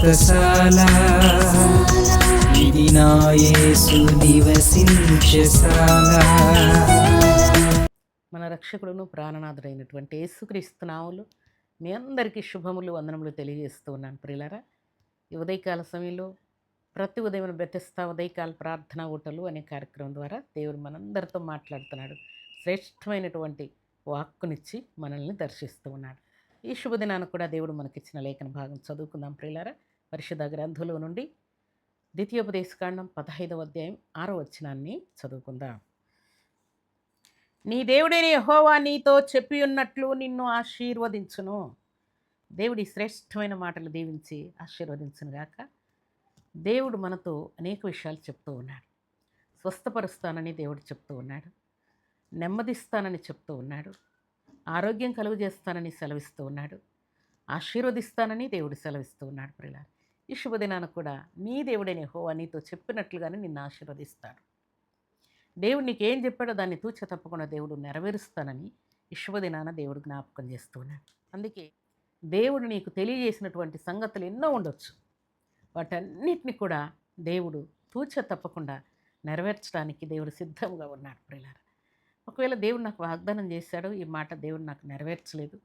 వ్రతశాల ఇది నా యేసు నివసించశాల. మన రక్షకుడును ప్రాణనాథుడైనటువంటి యేసుక్రీస్తు నామములో మీ అందరికీ శుభములు వందనములు తెలియజేస్తూ ఉన్నాను. ప్రియులారా, ఈ ఉదయకాల సమయంలో ప్రతి ఉదయం బెతెస్తా ఉదయకాల ప్రార్థనా ఊటలు అనే కార్యక్రమం ద్వారా దేవుడు మనందరితో మాట్లాడుతున్నాడు. శ్రేష్టమైనటువంటి వాక్కునిచ్చి మనల్ని దర్శిస్తూ ఉన్నాడు. ఈ శుభదినాన్ని కూడా దేవుడు మనకిచ్చిన లేఖన భాగం చదువుకుందాం. ప్రియులారా, పరిశుద్ధ గ్రంథంలో నుండి ద్వితీయోపదేశకాండం 15వ అధ్యాయం 6వ వచనాన్ని చదువుకుందాం. నీ దేవుడైన యెహోవా నీతో చెప్పి ఉన్నట్లు నిన్ను ఆశీర్వదించును. దేవుడి శ్రేష్టమైన మాటలు దీవించి ఆశీర్వదించును గాక. దేవుడు మనతో అనేక విషయాలు చెప్తూ ఉన్నాడు. స్వస్థపరుస్తానని దేవుడు చెప్తూ ఉన్నాడు. నెమ్మదిస్తానని చెప్తూ ఉన్నాడు. ఆరోగ్యం కలుగజేస్తానని సెలవిస్తూ ఉన్నాడు. ఆశీర్వదిస్తానని దేవుడు సెలవిస్తూ ఉన్నాడు. ప్రియులారా, ఈ శుభదినాన కూడా నీ దేవుడైన యెహోవా నీతో చెప్పినట్లుగానే నిన్ను ఆశీర్వదిస్తాడు. దేవుడు నీకు ఏం చెప్పాడో దాన్ని తూచ తప్పకుండా దేవుడు నెరవేరుస్తానని ఈ శుభదినాన దేవుడు జ్ఞాపకం చేస్తూ ఉన్నాడు. అందుకే దేవుడు నీకు తెలియజేసినటువంటి సంగతులు ఎన్నో ఉండొచ్చు. వాటన్నిటిని కూడా దేవుడు తూచ తప్పకుండా నెరవేర్చడానికి దేవుడు సిద్ధంగా ఉన్నాడు. ప్రియులారా, ఒకవేళ దేవుడు నాకు వాగ్దానం చేశాడు, ఈ మాట దేవుడు నాకు నెరవేర్చలేదు,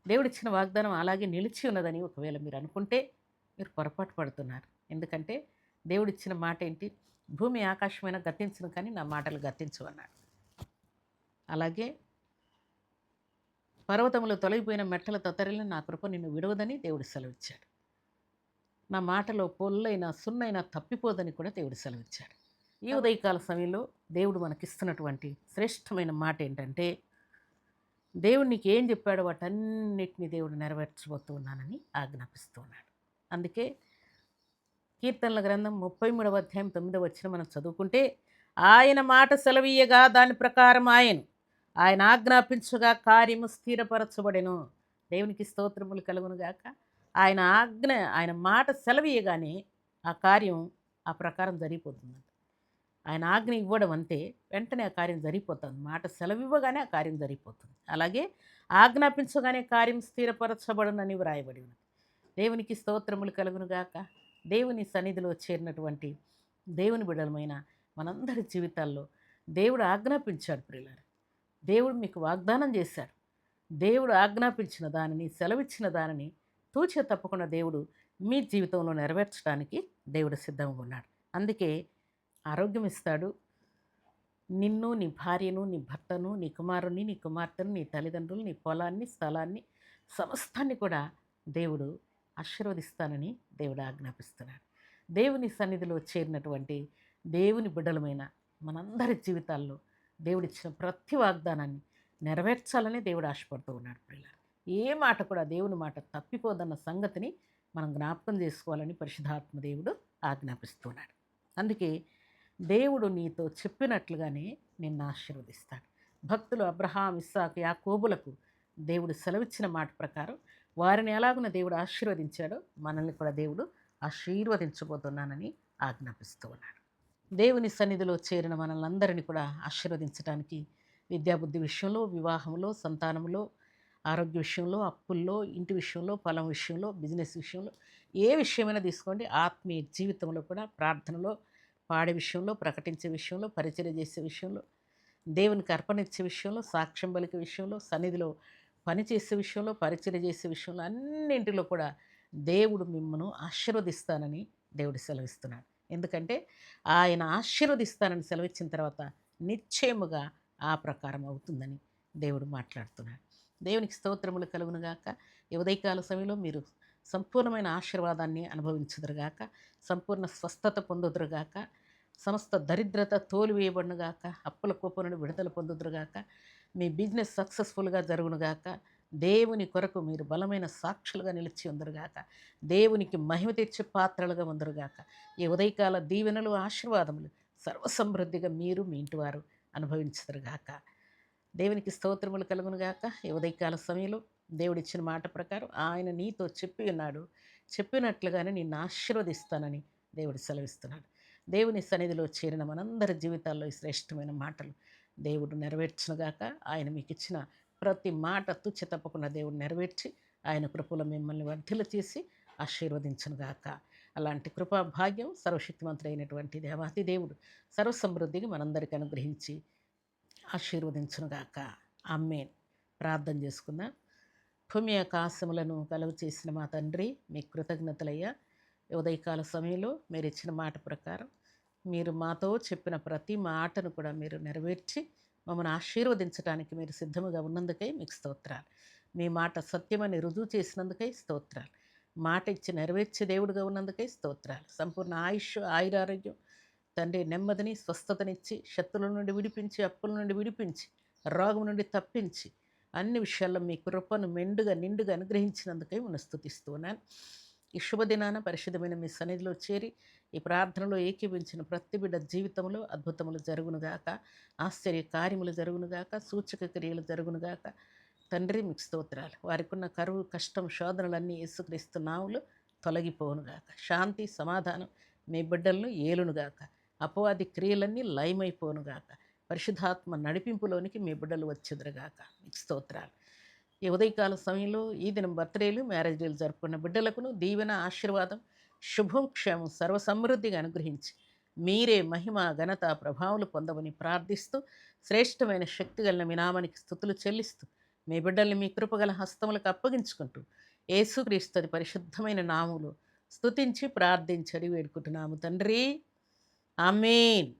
దేవుడు ఇచ్చిన వాగ్దానం అలాగే నిలిచి ఉన్నదని ఒకవేళ మీరు అనుకుంటే మీరు పొరపాటు పడుతున్నారు. ఎందుకంటే దేవుడు ఇచ్చిన మాట ఏంటి? భూమి ఆకాశమైన గతించును కానీ నా మాటలు గతించు అన్నాడు. అలాగే పర్వతములు తొలగిపోయిన మెట్టల తొత్తరిల్ని నా కృప నిన్ను విడవదని దేవుడు సెలవిచ్చాడు. నా మాటలో పొల్లైన సున్నైనా తప్పిపోదని కూడా దేవుడు సెలవిచ్చాడు. ఈ ఉదయకాల సమయంలో దేవుడు మనకిస్తున్నటువంటి శ్రేష్టమైన మాట ఏంటంటే, దేవుడు నీకు ఏం చెప్పాడో వాటన్నిటిని దేవుడు నెరవేర్చబోతూ ఉన్నానని ఆజ్ఞాపిస్తూ ఉన్నాడు. అందుకే కీర్తనల గ్రంథం 33వ అధ్యాయం 9వ వచనం మనం చదువుకుంటే, ఆయన మాట సెలవీయగా దాని ప్రకారం ఆయన ఆజ్ఞాపించగా కార్యము స్థిరపరచబడెను. దేవునికి స్తోత్రములు కలుగునుగాక. ఆయన మాట సెలవీయగానే ఆ కార్యం ఆ ప్రకారం జరిగిపోతుంది. ఆయన ఆజ్ఞ ఇవ్వడం అంటే వెంటనే ఆ కార్యం జరిగిపోతుంది. మాట సెలవివ్వగానే ఆ కార్యం జరిగిపోతుంది. అలాగే ఆజ్ఞాపించగానే కార్యం స్థిరపరచబడునని వ్రాయబడి ఉన్నది. దేవునికి స్తోత్రములు కలుగునుగాక. దేవుని సన్నిధిలో చేరినటువంటి దేవుని బిడ్డలమైన మనందరి జీవితాల్లో దేవుడు ఆజ్ఞాపించాడు. ప్రియులారా, దేవుడు మీకు వాగ్దానం చేశాడు. దేవుడు ఆజ్ఞాపించిన దానిని, సెలవిచ్చిన దానిని తూచే తప్పకుండా దేవుడు మీ జీవితంలో నెరవేర్చడానికి దేవుడు సిద్ధంగా ఉన్నాడు. అందుకే ఆరోగ్యం ఇస్తాడు. నిన్ను, నీ భార్యను, నీ భర్తను, నీ కుమారుని, నీ కుమార్తెను, నీ తల్లిదండ్రులు, నీ పొలాన్ని, స్థలాన్ని, సమస్తాన్ని కూడా దేవుడు ఆశీర్వదిస్తానని దేవుడు ఆజ్ఞాపిస్తున్నాడు. దేవుని సన్నిధిలో చేరినటువంటి దేవుని బిడ్డలమైన మనందరి జీవితాల్లో దేవుడిచ్చిన ప్రతి వాగ్దానాన్ని నెరవేర్చాలని దేవుడు ఆశపడుతూ ఉన్నాడు. పిల్లలు, ఏ మాట కూడా దేవుని మాట తప్పిపోదన్న సంగతిని మనం జ్ఞాపకం చేసుకోవాలని పరిశుద్ధాత్మ దేవుడు ఆజ్ఞాపిస్తున్నాడు. అందుకే దేవుడు నీతో చెప్పినట్లుగానే నిన్ను ఆశీర్వదిస్తాడు. భక్తులు అబ్రహాం, ఇస్సాకు, యాకోబులకు దేవుడు సెలవిచ్చిన మాట ప్రకారం వారిని ఎలాగున దేవుడు ఆశీర్వదించాడో మనల్ని కూడా దేవుడు ఆశీర్వదించబోతున్నానని ఆజ్ఞాపిస్తూ ఉన్నాడు. దేవుని సన్నిధిలో చేరిన మనల్ని అందరినీ కూడా ఆశీర్వదించడానికి విద్యాబుద్ధి విషయంలో, వివాహంలో, సంతానంలో, ఆరోగ్య విషయంలో, అప్పుల్లో, ఇంటి విషయంలో, పొలం విషయంలో, బిజినెస్ విషయంలో, ఏ విషయమైనా తీసుకోండి, ఆత్మీయ జీవితంలో కూడా, ప్రార్థనలో, పాడే విషయంలో, ప్రకటించే విషయంలో, పరిచర్య చేసే విషయంలో, దేవునికి అర్పణ ఇచ్చే విషయంలో, సాక్ష్యం పలికే విషయంలో, సన్నిధిలో పనిచేసే విషయంలో, పరిచర్య చేసే విషయంలో, అన్నింటిలో కూడా దేవుడు మిమ్మను ఆశీర్వదిస్తానని దేవుడు సెలవిస్తున్నాడు. ఎందుకంటే ఆయన ఆశీర్వదిస్తానని సెలవిచ్చిన తర్వాత నిశ్చయముగా ఆ ప్రకారం అవుతుందని దేవుడు మాట్లాడుతున్నాడు. దేవునికి స్తోత్రములు కలుగునుగాక. ఈ ఉదయకాల సమయంలో మీరు సంపూర్ణమైన ఆశీర్వాదాన్ని అనుభవించుదురుగాక, సంపూర్ణ స్వస్థత పొందుదురుగాక, సమస్త దరిద్రత తోలివేయబడునుగాక, అప్పుల కోపం నుండి విడుదల పొందుదురుగాక, మీ బిజినెస్ సక్సెస్ఫుల్గా జరుగునుగాక, దేవుని కొరకు మీరు బలమైన సాక్షులుగా నిలిచి ఉందరుగాక, దేవునికి మహిమ తెచ్చే పాత్రలుగా ఉందరుగాక. ఈ ఉదయకాల దీవెనలు, ఆశీర్వాదములు సర్వసమృద్ధిగా మీరు, మీ ఇంటి వారు అనుభవించుదురుగాక. దేవునికి స్తోత్రములు కలుగునుగాక. ఈ ఉదయకాల సమయంలో దేవుడిచ్చిన మాట ప్రకారం ఆయన నీతో చెప్పి ఉన్నాడు. చెప్పినట్లుగానే నిన్ను ఆశీర్వదిస్తానని దేవుడు సెలవిస్తున్నాడు. దేవుని సన్నిధిలో చేరిన మనందరి జీవితాల్లో ఈ శ్రేష్టమైన మాటలు దేవుడు నెరవేర్చునుగాక. ఆయన మీకు ఇచ్చిన ప్రతి మాట తుచ్చ తప్పకుండా దేవుడు నెరవేర్చి ఆయన కృపలో మిమ్మల్ని వర్ధిల్ల చేసి ఆశీర్వదించునుగాక. అలాంటి కృపా భాగ్యం సర్వశక్తిమంతుడైనటువంటి దేవాతి దేవుడు సర్వసమృద్ధిని మనందరికీ అనుగ్రహించి ఆశీర్వదించునుగాక. ఆమేన్. ప్రార్థన చేసుకుందాం. భూమి ఆకాశములను కలుగు చేసిన మా తండ్రి, మీ కృతజ్ఞతలయ్యా. ఉదయకాల సమయంలో మీరు ఇచ్చిన మాట ప్రకారం మీరు మాతో చెప్పిన ప్రతి మాటను కూడా మీరు నెరవేర్చి మమ్మల్ని ఆశీర్వదించడానికి మీరు సిద్ధముగా ఉన్నందుకై మీకు స్తోత్రాలు. మీ మాట సత్యమని రుజువు చేసినందుకై స్తోత్రాలు. మాట ఇచ్చి నెరవేర్చే దేవుడుగా ఉన్నందుకై స్తోత్రాలు. సంపూర్ణ ఆయుష్, ఆయురారోగ్యం తండ్రి, నెమ్మదిని, స్వస్థతనిచ్చి, శత్రువుల నుండి విడిపించి, అప్పుల నుండి విడిపించి, రోగం నుండి తప్పించి, అన్ని విషయాల్లో మీ కృపను మెండుగా నిండుగా అనుగ్రహించినందుకై మనం స్తుతిస్తున్నాను. ఈ శుభదినాన పరిశుద్ధమైన మీ సన్నిధిలో చేరి ఈ ప్రార్థనలో ఏకీభించిన ప్రతి బిడ్డ జీవితంలో అద్భుతములు జరుగునుగాక, ఆశ్చర్య కార్యములు జరుగునుగాక, సూచక క్రియలు జరుగునుగాక. తండ్రి మీకు స్తోత్రాలు. వారికి ఉన్న కరువు, కష్టం, శోధనలన్నీ యేసుక్రీస్తు నామములో తొలగిపోవునుగాక. శాంతి, సమాధానం మీ బిడ్డలను ఏలునుగాక. అపవాది క్రియలన్నీ లయమైపోనుగాక. పరిశుద్ధాత్మ నడిపింపులోనికి మీ బిడ్డలు వచ్చెదరుగాక. మీకు స్తోత్రాలు. ఈ ఉదయకాల సమయంలో ఈ దినం బర్త్డేలు, మ్యారేజ్ డేలు జరుపుకున్న బిడ్డలకును దీవెన, ఆశీర్వాదం, శుభం, క్షేమం సర్వసమృద్ధిగా అనుగ్రహించి మీరే మహిమ, ఘనత, ప్రభావాలు పొందమని ప్రార్థిస్తూ శ్రేష్టమైన శక్తి గల మీ నామానికి స్తుతులు చెల్లిస్తూ మీ బిడ్డల్ని మీ కృపగల హస్తములకు అప్పగించుకుంటూ యేసుక్రీస్తు పరిశుద్ధమైన నామములో స్తుతించి ప్రార్థించి అడిగి వేడుకుంటున్నాము తండ్రి. ఆమేన్.